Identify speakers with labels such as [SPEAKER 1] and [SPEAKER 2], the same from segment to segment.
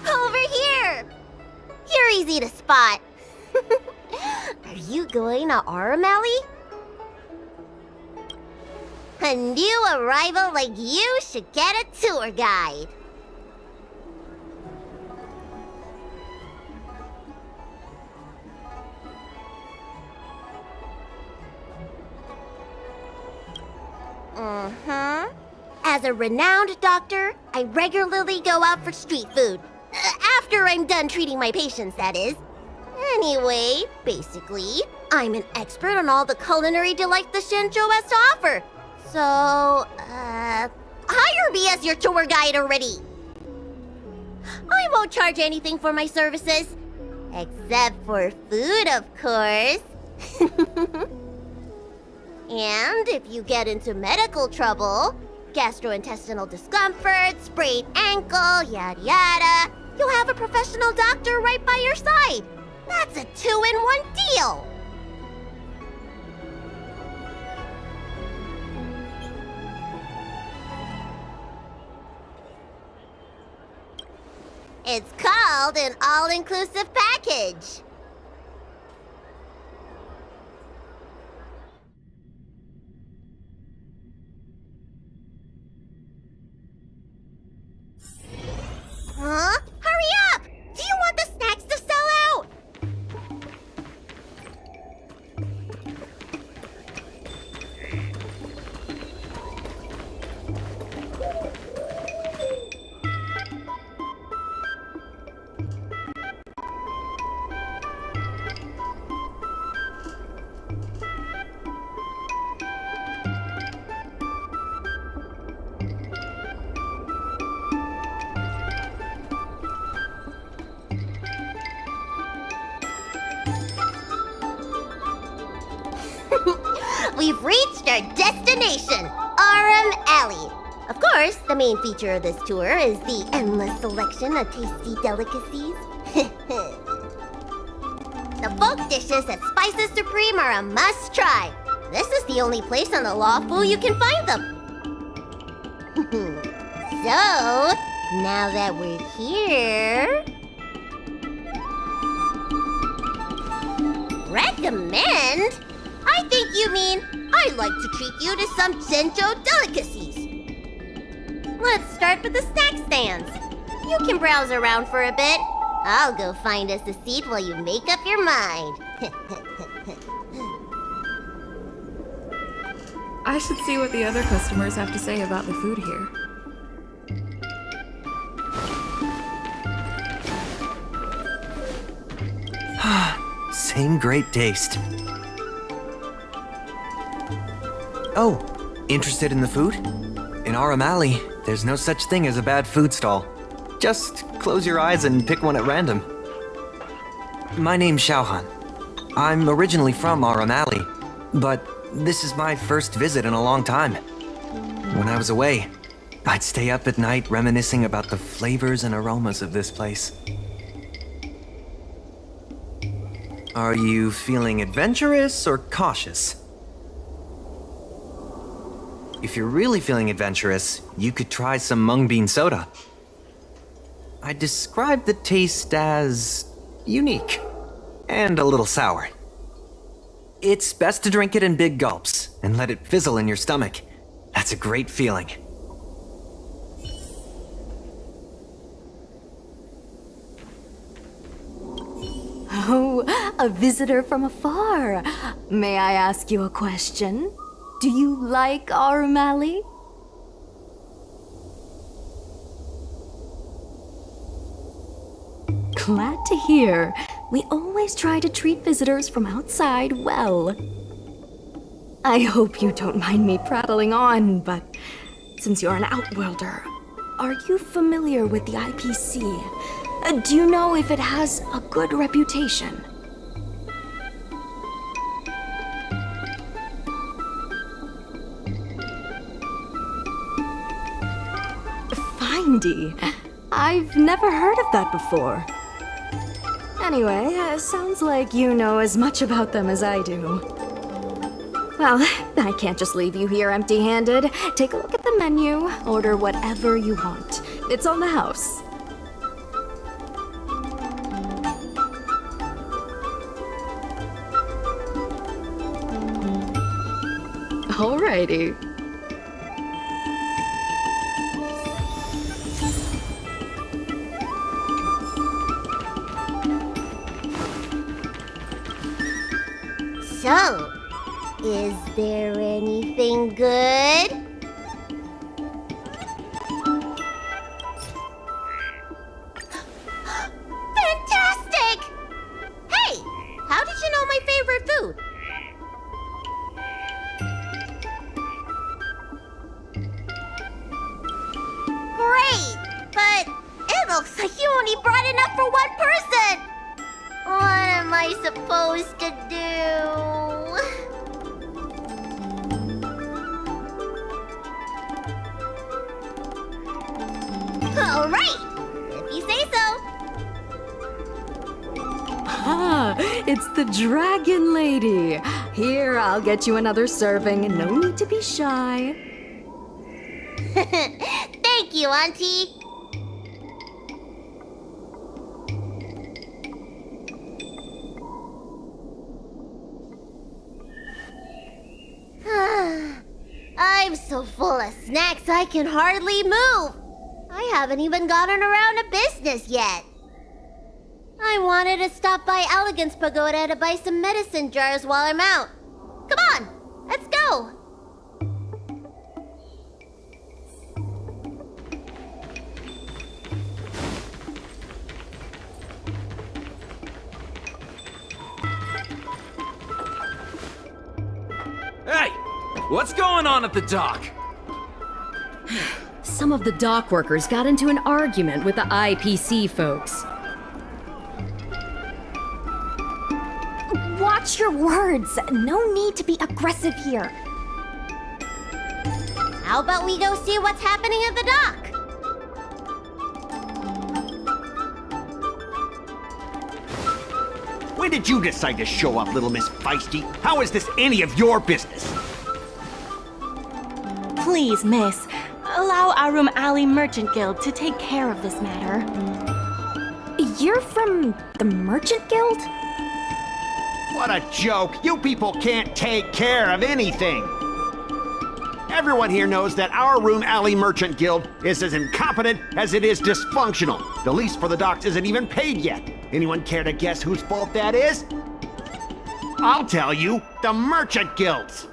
[SPEAKER 1] Over here! You're easy to spot. Are you going to Aurum Alley? A new arrival like you should get a tour guide. As a renowned doctor, I regularly go out for street food. After I'm done treating my patients, that is. Anyway, basically, I'm an expert on all the culinary delight the Shinjo has to offer. So, hire me as your tour guide already. I won't charge anything for my services. Except for food, of course. And if you get into medical trouble, gastrointestinal discomfort, sprained ankle, yada yada, you'll have a professional doctor right by your side. That's a 2-in-1 deal. It's called an all-inclusive package. Huh? Hurry up! Do you want the snacks to sell out? We've reached our destination, Aurum Alley. Of course, the main feature of this tour is the endless selection of tasty delicacies. The folk dishes at Spices Supreme are a must-try. This is the only place on the Lawful you can find them. So, now that we're here... Recommend? I think you mean I'd like to treat you to some Shinjo delicacies. Let's start with the snack stands. You can browse around for a bit. I'll go find us a seat while you make up your mind.
[SPEAKER 2] I should see what the other customers have to say about the food here.
[SPEAKER 3] Same great taste. Oh, interested in the food? In Aurum Alley, there's no such thing as a bad food stall. Just close your eyes and pick one at random. My name's Xiaohan. I'm originally from Aurum Alley, but this is my first visit in a long time. When I was away, I'd stay up at night reminiscing about the flavors and aromas of this place. Are you feeling adventurous or cautious? If you're really feeling adventurous, you could try some mung bean soda. I describe the taste as unique and a little sour. It's best to drink it in big gulps and let it fizzle in your stomach. That's a great feeling.
[SPEAKER 4] Oh, a visitor from afar. May I ask you a question? Do you like Aurum Alley? Glad to hear. We always try to treat visitors from outside well. I hope you don't mind me prattling on, but since you're an outworlder, are you familiar with the IPC? Do you know if it has a good reputation? Findy. I've never heard of that before. Anyway, sounds like you know as much about them as I do. Well, I can't just leave you here empty-handed. Take a look at the menu, order whatever you want. It's on the house. Alrighty.
[SPEAKER 1] So, is there anything good? Fantastic! Hey, how did you know my favorite food? Great, but it looks like you only brought enough for one person. What am I supposed to do? All right, if you say so.
[SPEAKER 4] Ah, it's the Dragon Lady. Here, I'll get you another serving. No need to be shy.
[SPEAKER 1] Thank you, Auntie. I'm so full of snacks I can hardly move. I haven't even gotten around to business yet. I wanted to stop by Elegance Pagoda to buy some medicine jars while I'm out. Come on, let's go.
[SPEAKER 5] Hey, what's going on at the dock?
[SPEAKER 6] Some of the dock workers got into an argument with the IPC folks.
[SPEAKER 4] Watch your words. No need to be aggressive here.
[SPEAKER 1] How about we go see what's happening at the dock?
[SPEAKER 7] When did you decide to show up, little Miss Feisty? How is this any of your business?
[SPEAKER 8] Please, miss, allow Aurum Alley Merchant Guild to take care of this matter.
[SPEAKER 4] You're from the Merchant Guild?
[SPEAKER 7] What a joke! You people can't take care of anything! Everyone here knows that our Aurum Alley Merchant Guild is as incompetent as it is dysfunctional. The lease for the docks isn't even paid yet. Anyone care to guess whose fault that is? I'll tell you, the Merchant Guild's.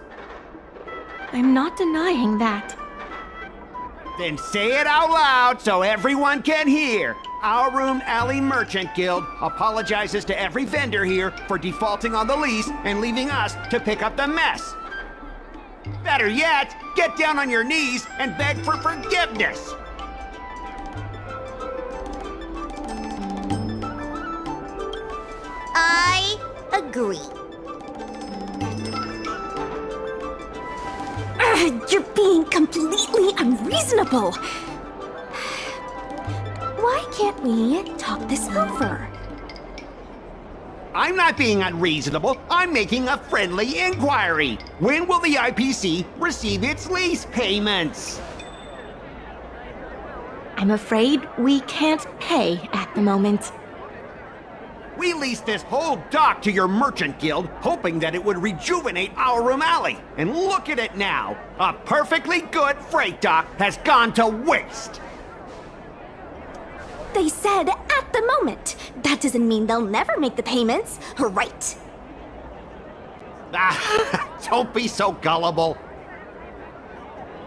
[SPEAKER 8] I'm not denying that.
[SPEAKER 7] Then say it out loud so everyone can hear. Our Aurum Alley Merchant Guild apologizes to every vendor here for defaulting on the lease and leaving us to pick up the mess. Better yet, get down on your knees and beg for forgiveness.
[SPEAKER 1] I agree.
[SPEAKER 4] You're being completely unreasonable. Why can't we talk this over?
[SPEAKER 7] I'm not being unreasonable. I'm making a friendly inquiry. When will the IPC receive its lease payments?
[SPEAKER 8] I'm afraid we can't pay at the moment.
[SPEAKER 7] We leased this whole dock to your merchant guild, hoping that it would rejuvenate our Aurum Alley. And look at it now. A perfectly good freight dock has gone to waste.
[SPEAKER 4] They said at the moment. That doesn't mean they'll never make the payments, right?
[SPEAKER 7] Don't be so gullible.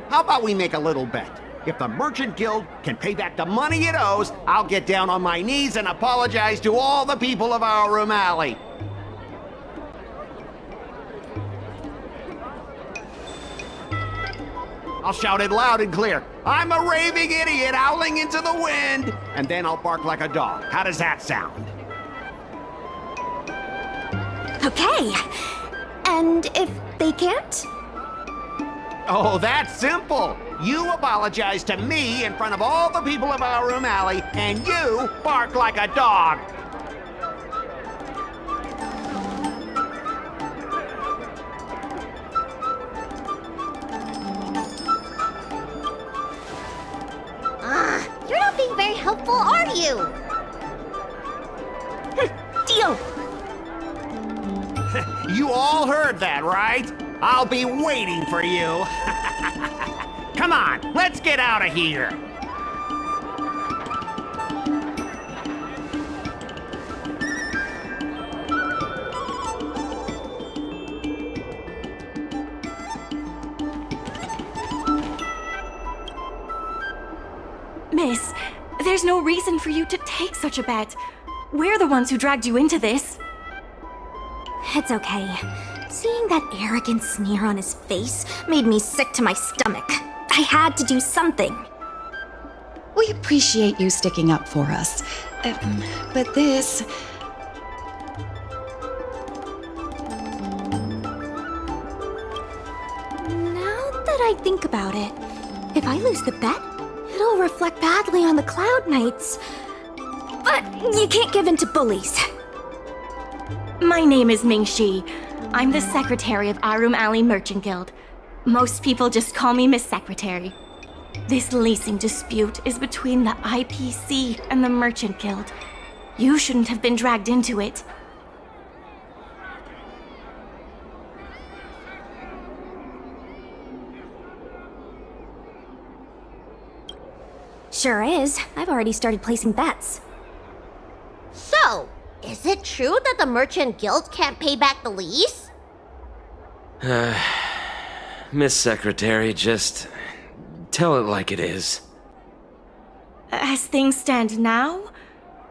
[SPEAKER 7] How about we make a little bet? If the Merchant Guild can pay back the money it owes, I'll get down on my knees and apologize to all the people of our Aurum Alley. I'll shout it loud and clear. I'm a raving idiot howling into the wind. And then I'll bark like a dog. How does that sound?
[SPEAKER 4] Okay. And if they can't?
[SPEAKER 7] Oh, that's simple. You apologize to me in front of all the people of our Aurum Alley, and you bark like a dog.
[SPEAKER 1] You're not being very helpful, are you?
[SPEAKER 4] Deal.
[SPEAKER 7] You all heard that, right? I'll be waiting for you. Come on, let's get out of here.
[SPEAKER 8] Miss, there's no reason for you to take such a bet. We're the ones who dragged you into this.
[SPEAKER 4] It's okay. Seeing that arrogant sneer on his face made me sick to my stomach. I had to do something.
[SPEAKER 9] We appreciate you sticking up for us. But this...
[SPEAKER 4] Now that I think about it, if I lose the bet, it'll reflect badly on the Cloud Knights. But you can't give in to bullies.
[SPEAKER 8] My name is Ming-Shi. I'm the secretary of Aurum Alley Merchant Guild. Most people just call me Miss Secretary. This leasing dispute is between the IPC and the Merchant Guild. You shouldn't have been dragged into it.
[SPEAKER 4] Sure is. I've already started placing bets.
[SPEAKER 1] So, is it true that the Merchant Guild can't pay back the lease?
[SPEAKER 5] Miss Secretary, just tell it like it is.
[SPEAKER 8] As things stand now,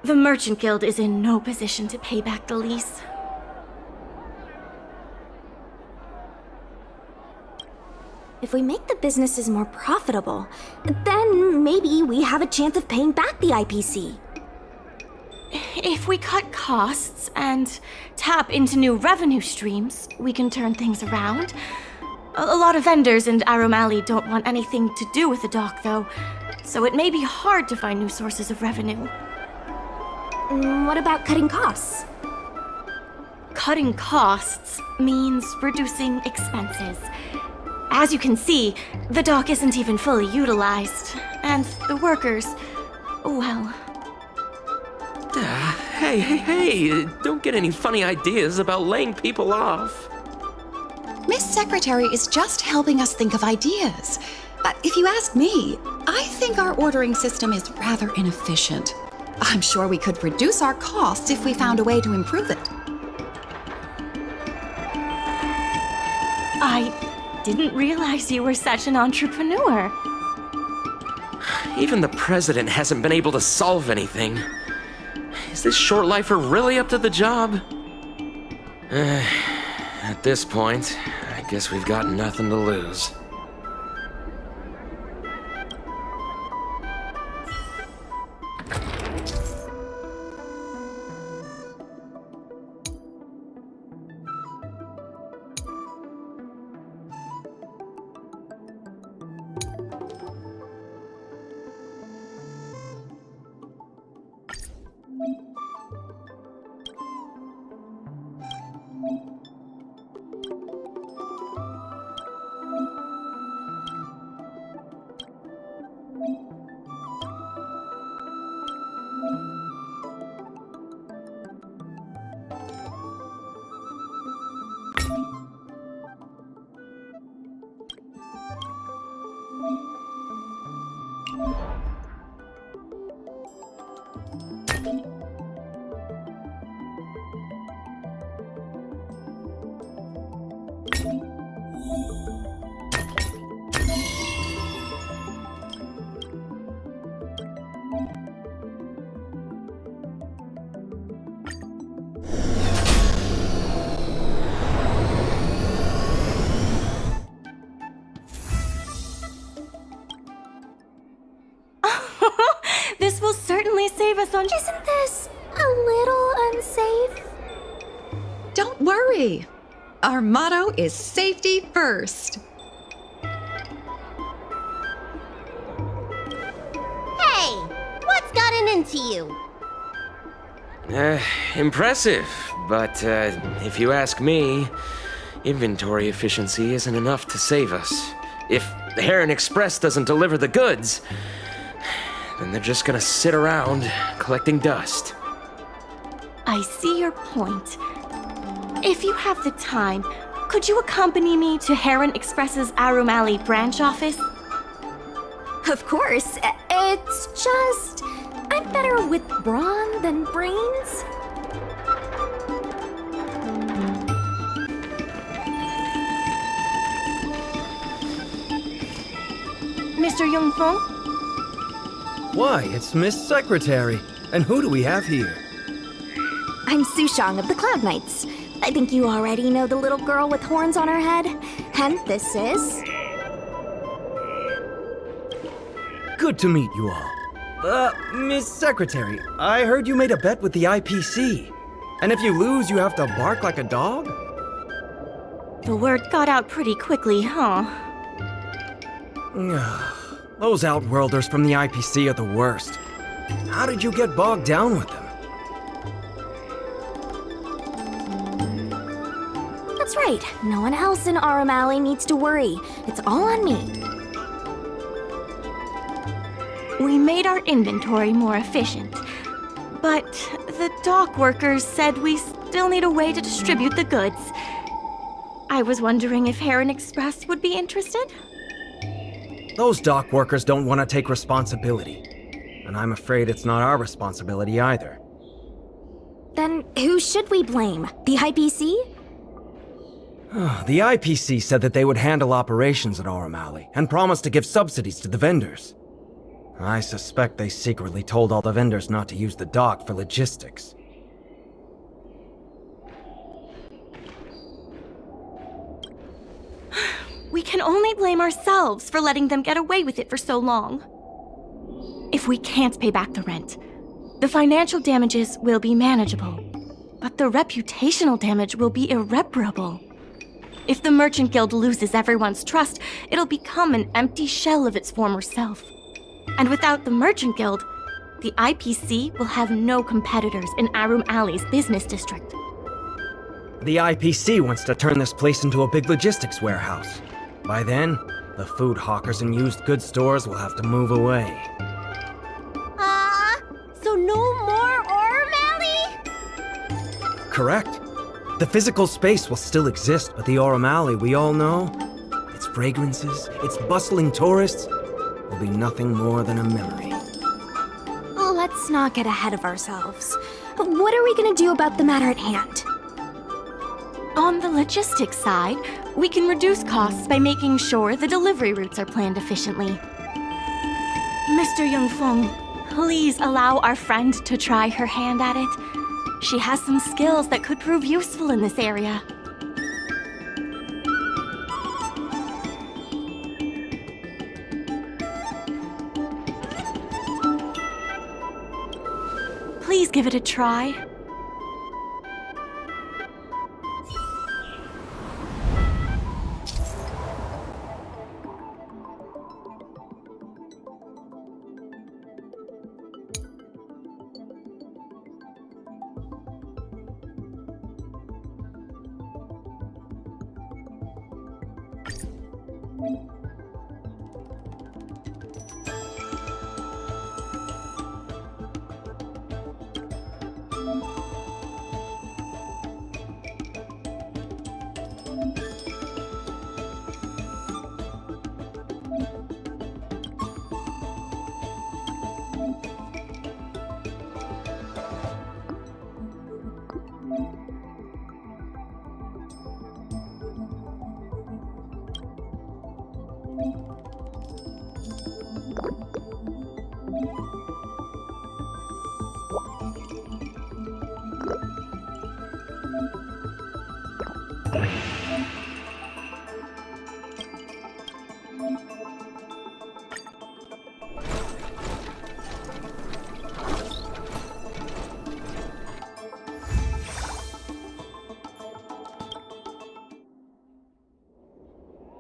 [SPEAKER 8] the Merchant Guild is in no position to pay back the lease.
[SPEAKER 4] If we make the businesses more profitable, then maybe we have a chance of paying back the IPC.
[SPEAKER 8] If we cut costs and tap into new revenue streams, we can turn things around. A lot of vendors in Aurum Alley don't want anything to do with the dock, though, so it may be hard to find new sources of revenue.
[SPEAKER 4] What about cutting costs?
[SPEAKER 8] Cutting costs means reducing expenses. As you can see, the dock isn't even fully utilized, and the workers, well...
[SPEAKER 5] Hey, don't get any funny ideas about laying people off.
[SPEAKER 9] Miss Secretary is just helping us think of ideas. But if you ask me, I think our ordering system is rather inefficient. I'm sure we could reduce our costs if we found a way to improve it.
[SPEAKER 8] I didn't realize you were such an entrepreneur.
[SPEAKER 5] Even the president hasn't been able to solve anything. Is this short lifer really up to the job? At this point, I guess we've got nothing to lose.
[SPEAKER 8] This will certainly save us on...
[SPEAKER 4] Isn't this a little unsafe?
[SPEAKER 9] Don't worry. Our motto is safety first.
[SPEAKER 1] Hey, what's gotten into you?
[SPEAKER 5] Impressive, but if you ask me, inventory efficiency isn't enough to save us. If the Heron Express doesn't deliver the goods, then they're just gonna sit around collecting dust.
[SPEAKER 8] I see your point. If you have the time, Could you accompany me to Heron Express's Aurum Alley branch office?
[SPEAKER 4] Of course. It's just... I'm better with brawn than brains.
[SPEAKER 8] Mr. Yongfeng?
[SPEAKER 10] Why, it's Miss Secretary. And who do we have here?
[SPEAKER 4] I'm Sushang of the Cloud Knights. I think you already know the little girl with horns on her head. And this is...
[SPEAKER 10] Good to meet you all. Miss Secretary, I heard you made a bet with the IPC. And if you lose, you have to bark like a dog?
[SPEAKER 8] The word got out pretty quickly, huh?
[SPEAKER 10] Those Outworlders from the IPC are the worst. How did you get bogged down with them?
[SPEAKER 4] That's right. No one else in Aurum Alley needs to worry. It's all on me.
[SPEAKER 8] We made our inventory more efficient. But the dock workers said we still need a way to distribute the goods. I was wondering if Heron Express would be interested?
[SPEAKER 10] Those dock workers don't want to take responsibility. And I'm afraid it's not our responsibility either.
[SPEAKER 4] Then who should we blame? The IPC?
[SPEAKER 10] The IPC said that they would handle operations at Aurum Alley and promised to give subsidies to the vendors. I suspect they secretly told all the vendors not to use the dock for logistics.
[SPEAKER 8] We can only blame ourselves for letting them get away with it for so long. If we can't pay back the rent, the financial damages will be manageable, but the reputational damage will be irreparable. If the Merchant Guild loses everyone's trust, it'll become an empty shell of its former self. And without the Merchant Guild, the IPC will have no competitors in Aurum Alley's business district.
[SPEAKER 10] The IPC wants to turn this place into a big logistics warehouse. By then, the food hawkers and used goods stores will have to move away.
[SPEAKER 1] So no more Aurum Alley?
[SPEAKER 10] Correct. The physical space will still exist, but the Aurum Alley we all know, its fragrances, its bustling tourists, will be nothing more than a memory.
[SPEAKER 4] Let's not get ahead of ourselves. What are we gonna do about the matter at hand?
[SPEAKER 8] On the logistics side, we can reduce costs by making sure the delivery routes are planned efficiently. Mr. Yongfeng, please allow our friend to try her hand at it. She has some skills that could prove useful in this area. Please give it a try.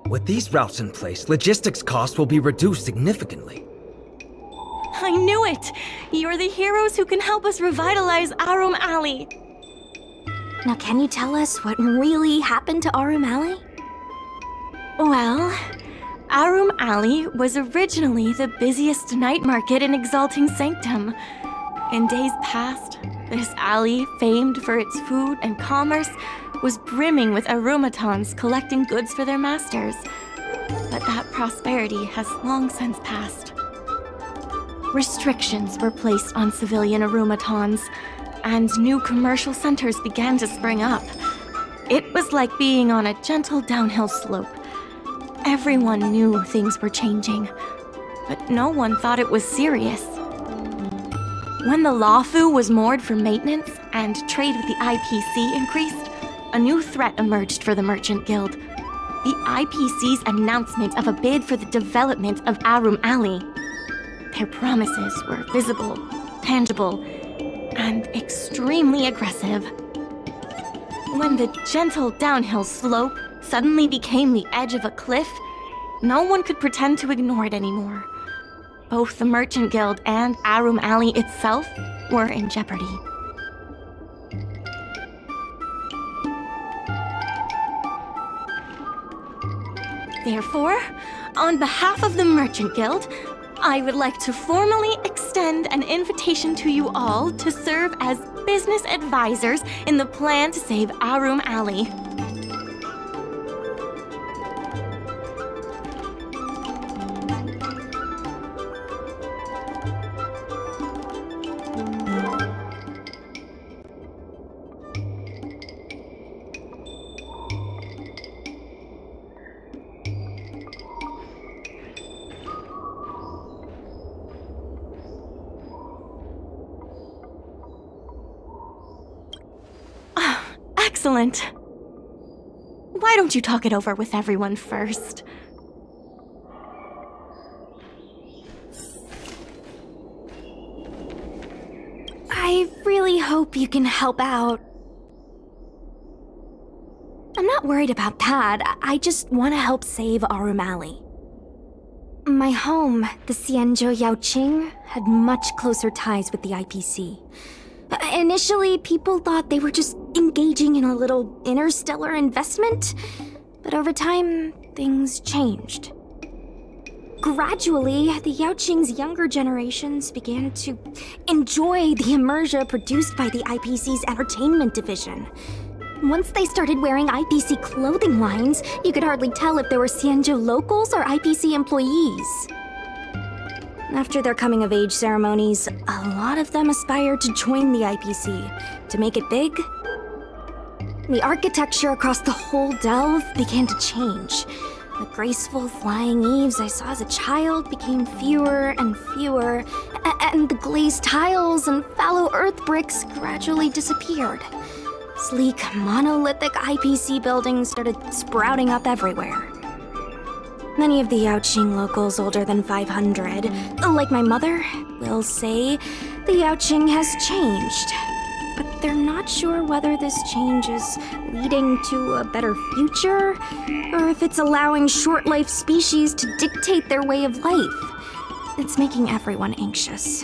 [SPEAKER 10] With these routes in place, logistics costs will be reduced significantly.
[SPEAKER 8] I knew it! You're the heroes who can help us revitalize Aurum Alley.
[SPEAKER 4] Now can you tell us what really happened to Aurum Alley?
[SPEAKER 8] Well, Aurum Alley was originally the busiest night market in Exalting Sanctum. In days past, this alley, famed for its food and commerce, was brimming with arumatons collecting goods for their masters. But that prosperity has long since passed. Restrictions were placed on civilian arumatons, and new commercial centers began to spring up. It was like being on a gentle downhill slope. Everyone knew things were changing, but no one thought it was serious. When the Lawfu was moored for maintenance and trade with the IPC increased, a new threat emerged for the Merchant Guild. The IPC's announcement of a bid for the development of Aurum Alley. Their promises were visible, tangible, and extremely aggressive. When the gentle downhill slope suddenly became the edge of a cliff, no one could pretend to ignore it anymore. Both the Merchant Guild and Aurum Alley itself were in jeopardy. Therefore, on behalf of the Merchant Guild, I would like to formally extend an invitation to you all to serve as business advisors in the plan to save Aurum Alley. Excellent. Why don't you talk it over with everyone first?
[SPEAKER 4] I really hope you can help out. I'm not worried about that. I just want to help save Aurum Alley. My home, the Xianzhou Yaoqing, had much closer ties with the IPC. Initially, people thought they were just engaging in a little interstellar investment, but over time, things changed. Gradually, the Yaoqing's younger generations began to enjoy the immersia produced by the IPC's entertainment division. Once they started wearing IPC clothing lines, you could hardly tell if they were Xianzhou locals or IPC employees. After their coming-of-age ceremonies, a lot of them aspired to join the IPC. To make it big, the architecture across the whole delve began to change. The graceful flying eaves I saw as a child became fewer and fewer, and the glazed tiles and fallow earth bricks gradually disappeared. Sleek, monolithic IPC buildings started sprouting up everywhere. Many of the Yaoqing locals older than 500, like my mother, will say the Yaoqing has changed. But they're not sure whether this change is leading to a better future, or if it's allowing short-life species to dictate their way of life. It's making everyone anxious.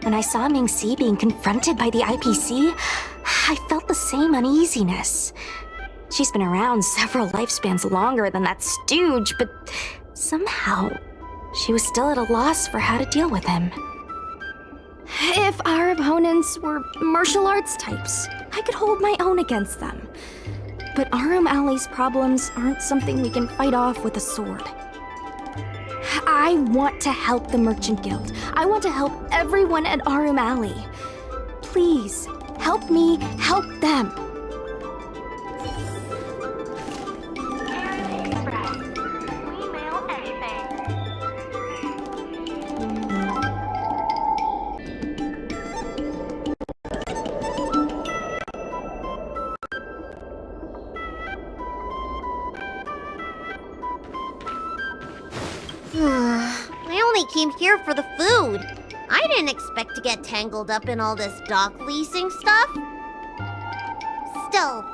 [SPEAKER 4] When I saw Mingxi being confronted by the IPC, I felt the same uneasiness. She's been around several lifespans longer than that stooge, but somehow she was still at a loss for how to deal with him. If our opponents were martial arts types, I could hold my own against them. But Aurum Alley's problems aren't something we can fight off with a sword. I want to help the Merchant Guild. I want to help everyone at Aurum Alley. Please, help me help them.
[SPEAKER 1] I only came here for the food. I didn't expect to get tangled up in all this dock leasing stuff. Still,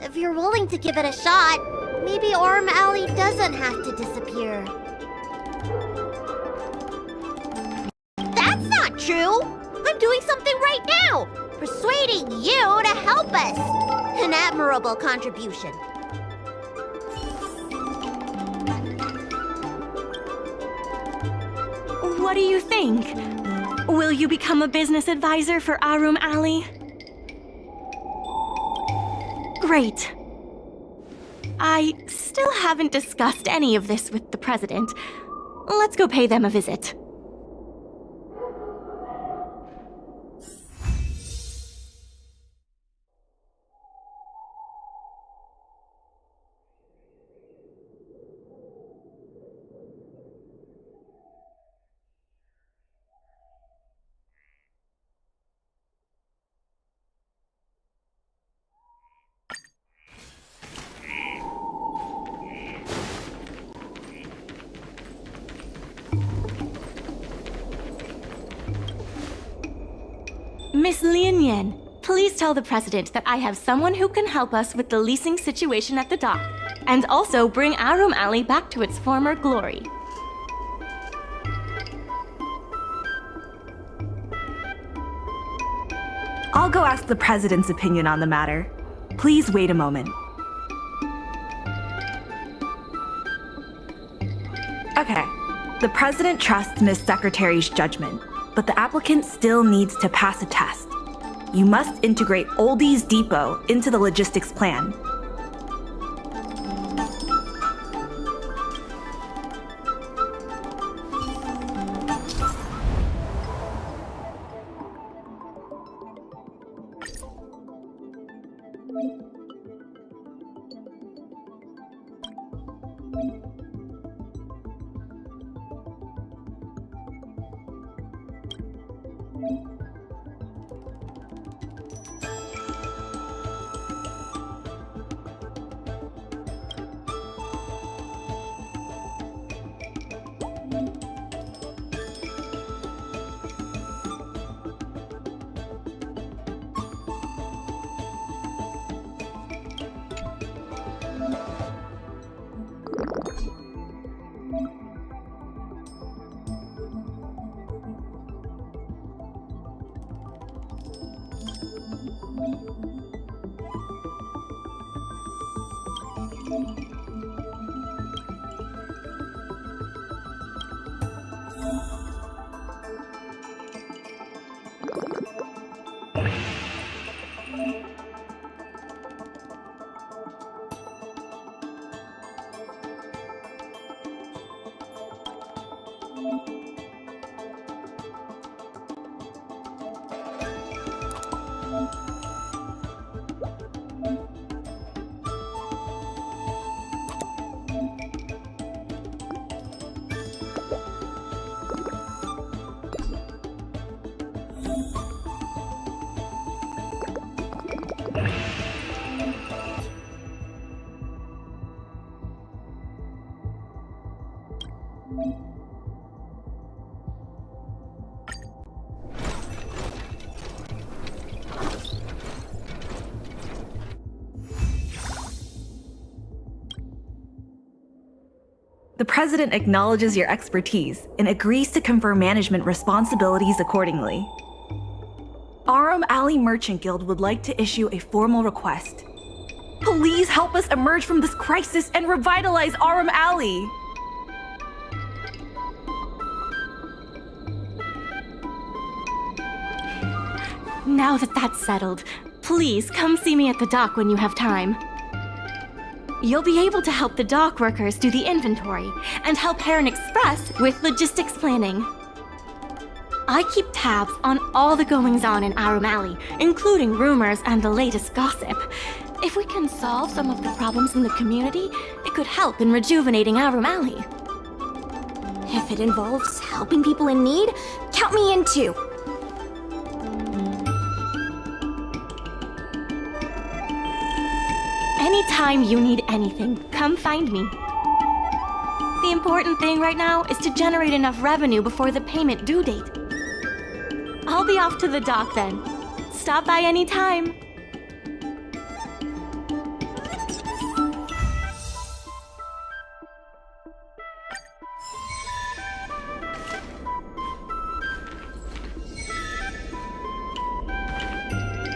[SPEAKER 1] if you're willing to give it a shot, maybe Aurum Alley doesn't have to disappear. That's not true! I'm doing something right now! Persuading you to help us! An admirable contribution.
[SPEAKER 8] What do you think? Will you become a business advisor for Aurum Alley? Great. I still haven't discussed any of this with the president. Let's go pay them a visit. Miss Lian, please tell the president that I have someone who can help us with the leasing situation at the dock, and also bring Aurum Alley back to its former glory.
[SPEAKER 11] I'll go ask the president's opinion on the matter. Please wait a moment. Okay. The president trusts Miss Secretary's judgment, but the applicant still needs to pass a test. You must integrate Oldie's Depot into the logistics plan. The president acknowledges your expertise and agrees to confer management responsibilities accordingly. Aurum Alley Merchant Guild would like to issue a formal request. Please help us emerge from this crisis and revitalize Aurum Alley!
[SPEAKER 8] Now that that's settled, please come see me at the dock when you have time. You'll be able to help the dock workers do the inventory and help Heron Express with logistics planning. I keep tabs on all the goings-on in Aurum Alley, including rumors and the latest gossip. If we can solve some of the problems in the community, it could help in rejuvenating Aurum Alley.
[SPEAKER 1] If it involves helping people in need, count me in too.
[SPEAKER 8] Anytime you need anything, come find me. The important thing right now is to generate enough revenue before the payment due date. I'll be off to the dock then. Stop by anytime.